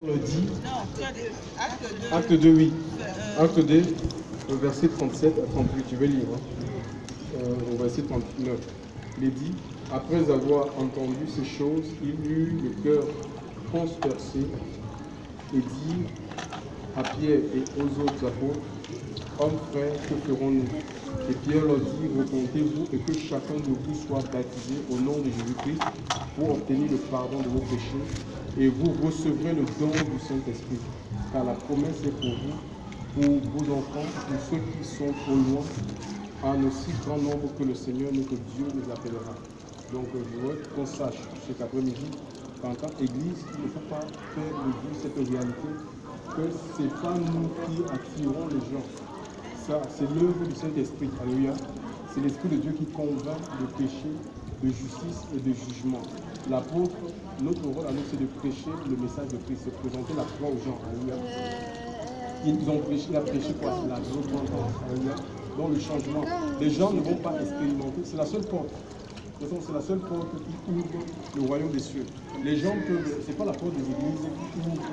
On le dit. Non, acte 2. Acte 2, oui. Acte 2, verset 37 à 38. Je vais lire. Au verset 39. Il est dit, après avoir entendu ces choses, il eut le cœur transpercé et dit à Pierre et aux autres apôtres, hommes frères, que ferons-nous? Et Pierre leur dit, repentez-vous et que chacun de vous soit baptisé au nom de Jésus-Christ pour obtenir le pardon de vos péchés, et vous recevrez le don du Saint-Esprit. Car la promesse est pour vous, pour vos enfants, pour ceux qui sont au loin, en aussi grand nombre que le Seigneur notre Dieu les appellera. Donc je voudrais qu'on sache cet après-midi qu'en tant qu'Église, il ne faut pas faire de vous cette réalité que ce n'est pas nous qui attirons les gens. Ça, c'est l'œuvre du Saint-Esprit. Alléluia. C'est l'Esprit de Dieu qui convainc de péché, de justice et de jugement. L'apôtre, notre rôle à nous, c'est de prêcher le message de Christ, c'est de présenter la foi aux gens. Alléluia. Il a prêché quoi? La repentance. Alléluia. Donc le changement. Les gens ne vont pas expérimenter. C'est la seule porte. De toute façon, c'est la seule porte qui ouvre le royaume des cieux. Les gens peuvent, c'est pas la porte des églises qui ouvre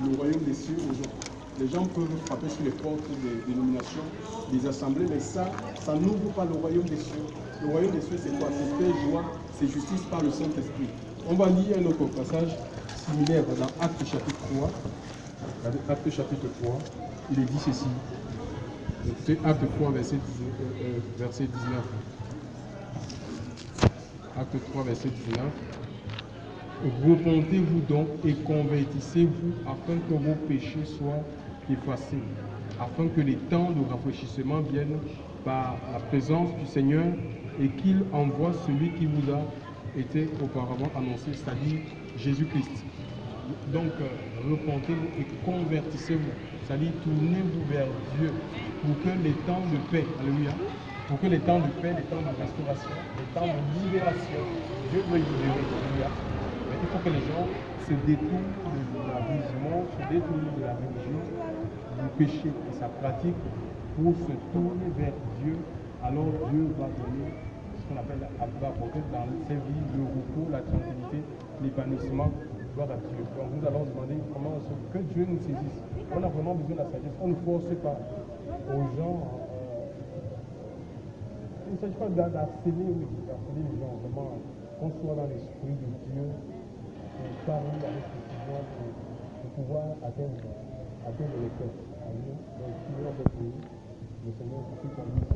le royaume des cieux aux gens. Les gens peuvent frapper sur les portes des dénominations, des assemblées, mais ça n'ouvre pas le royaume des cieux. Le royaume des cieux, c'est quoi? C'est paix, joie, c'est justice par le Saint-Esprit. On va lire un autre passage similaire dans Actes chapitre 3. Actes chapitre 3, il est dit ceci. C'est Acte 3, verset 19. Acte 3, verset 19. Repentez-vous donc et convertissez-vous afin que vos péchés soient effacés, afin que les temps de rafraîchissement viennent par la présence du Seigneur et qu'il envoie celui qui vous a été auparavant annoncé, c'est-à-dire Jésus-Christ. Donc, repentez-vous et convertissez-vous, c'est-à-dire tournez-vous vers Dieu pour que les temps de paix, alléluia, pour que les temps de paix, les temps de restauration, les temps de libération, Dieu veut libérer, alléluia. Mais il faut que les gens se détournent de l'amusement, se détournent de la religion, du péché et sa pratique pour se tourner vers Dieu. Alors Dieu va donner ce qu'on appelle apporter dans ses vies le repos, la tranquillité, l'épanouissement. Gloire à Dieu. Donc nous allons demander comment que Dieu nous saisisse. On a vraiment besoin de la sagesse. On ne force pas aux gens. Il ne s'agit pas d'harceler les gens, vraiment qu'on soit dans l'esprit de Dieu et parler avec précision pour pouvoir atteindre les cœurs. Donc, si nous avons prié, le Seigneur, c'est tout pour nous.